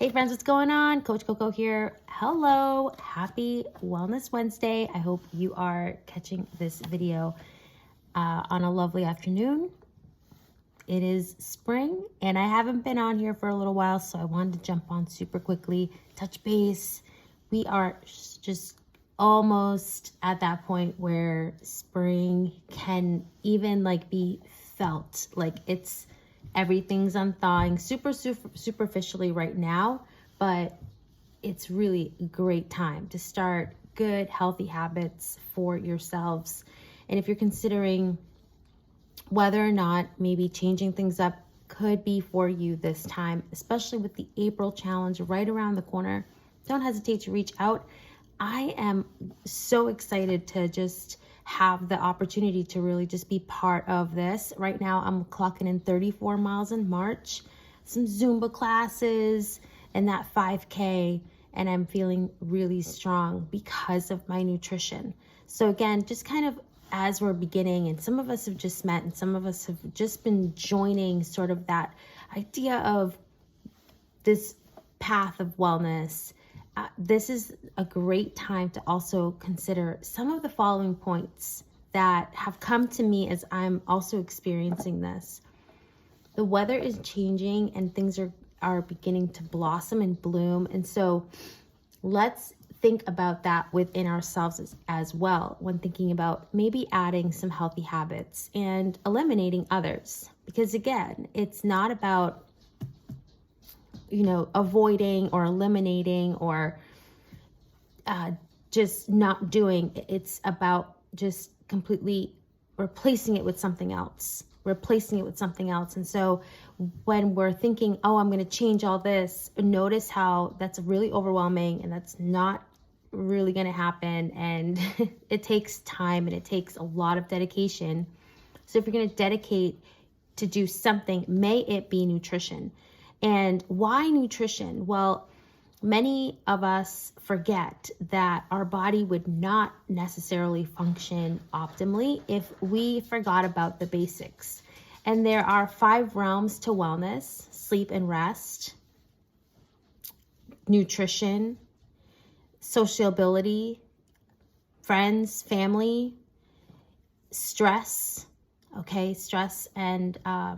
Hey friends, what's going on? Coach Coco here. Hello, happy Wellness Wednesday. I hope you are catching this video on a lovely afternoon. It is spring and I haven't been on here for a little while, so I wanted to jump on super quickly, touch base. We are just almost at that point where spring can even be felt. Everything's unthawing super superficially right now, but it's really a great time to start good, healthy habits for yourselves. And if you're considering whether or not maybe changing things up could be for you this time, especially with the April challenge right around the corner, don't hesitate to reach out. I am so excited to just have the opportunity to really just be part of this. Right now, I'm clocking in 34 miles in March, some Zumba classes, and that 5K, and I'm feeling really strong because of my nutrition. So again, just kind of as we're beginning, and some of us have just met, and some of us have just been joining sort of that idea of this path of wellness. This is a great time to also consider some of the following points that have come to me as I'm also experiencing this. The weather is changing and things are beginning to blossom and bloom. And so let's think about that within ourselves as well when thinking about maybe adding some healthy habits and eliminating others. Because again, it's not about avoiding or eliminating or just not doing. It's about just completely replacing it with something else. And so when we're thinking, oh, I'm going to change all this, notice how that's really overwhelming and that's not really going to happen. And it takes time and it takes a lot of dedication. So if you're going to dedicate to do something, may it be nutrition. And why nutrition? Well, many of us forget that our body would not necessarily function optimally if we forgot about the basics. And there are 5 realms to wellness: sleep and rest, nutrition, sociability, friends, family, stress, and I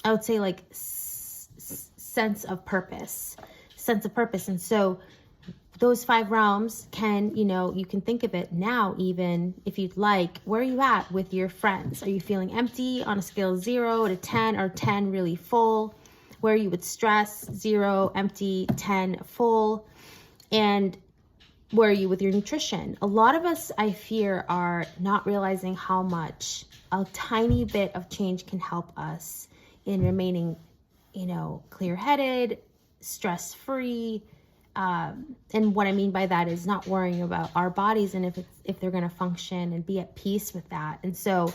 would say sense of purpose. And so those 5 realms can, you can think of it now, even if you'd like, where are you at with your friends? Are you feeling empty on a scale of 0 to 10, or 10 really full? Where are you with stress? 0, empty, 10, full. And where are you with your nutrition? A lot of us, I fear, are not realizing how much a tiny bit of change can help us in remaining, clear-headed, stress-free. And what I mean by that is not worrying about our bodies and if they're going to function, and be at peace with that. And so,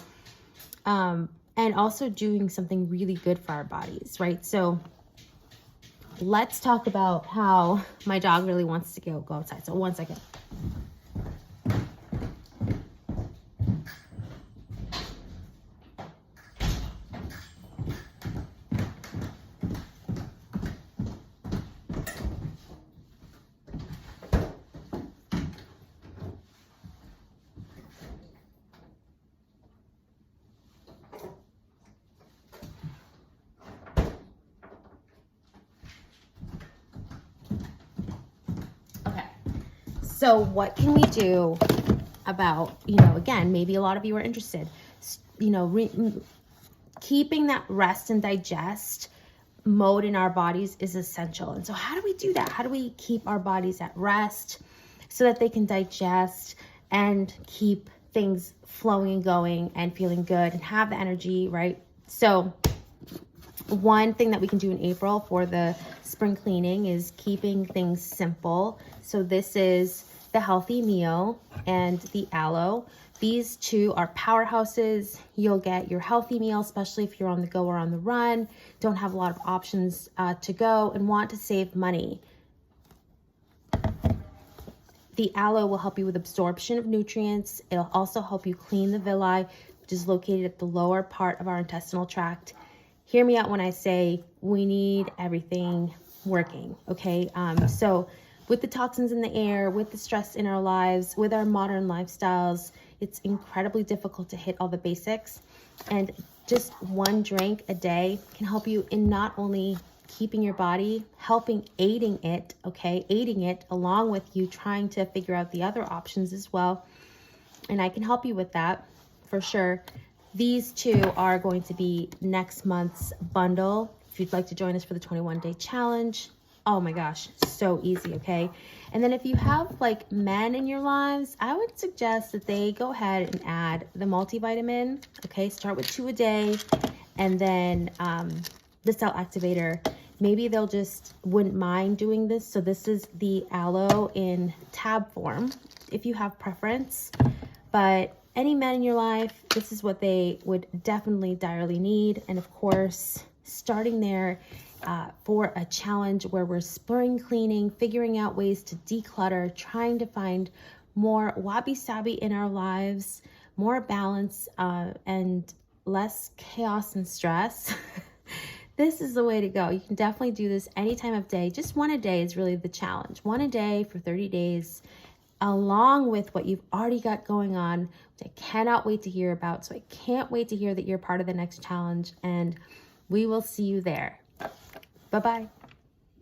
and also doing something really good for our bodies, right? So let's talk about how my dog really wants to go outside. So one second. So what can we do about, again, maybe a lot of you are interested, keeping that rest and digest mode in our bodies is essential. And so how do we do that? How do we keep our bodies at rest so that they can digest and keep things flowing and going and feeling good and have the energy, right? So one thing that we can do in April for the spring cleaning is keeping things simple. So this is the Healthy Meal and the Aloe. These 2 are powerhouses. You'll get your healthy meal, especially if you're on the go or on the run, don't have a lot of options to go and want to save money. The aloe will help you with absorption of nutrients. It'll also help you clean the villi, which is located at the lower part of our intestinal tract. Hear me out when I say we need everything working, okay? So with the toxins in the air, with the stress in our lives, with our modern lifestyles, it's incredibly difficult to hit all the basics. And just one drink a day can help you in not only keeping your body, aiding it, okay? Aiding it along with you trying to figure out the other options as well. And I can help you with that for sure. These two are going to be next month's bundle. If you'd like to join us for the 21-day challenge, oh my gosh, so easy, okay? And then if you have like men in your lives, I would suggest that they go ahead and add the multivitamin, okay? Start with 2 a day, and then the cell activator. Maybe they'll just wouldn't mind doing this. So this is the aloe in tab form, if you have preference. But any men in your life, this is what they would definitely direly need. And of course, starting there for a challenge where we're spring cleaning, figuring out ways to declutter, trying to find more wabi-sabi in our lives, more balance and less chaos and stress. This is the way to go. You can definitely do this any time of day. Just 1 a day is really the challenge. 1 a day for 30 days, along with what you've already got going on, which I cannot wait to hear about. So I can't wait to hear that you're part of the next challenge, and we will see you there. Bye-bye.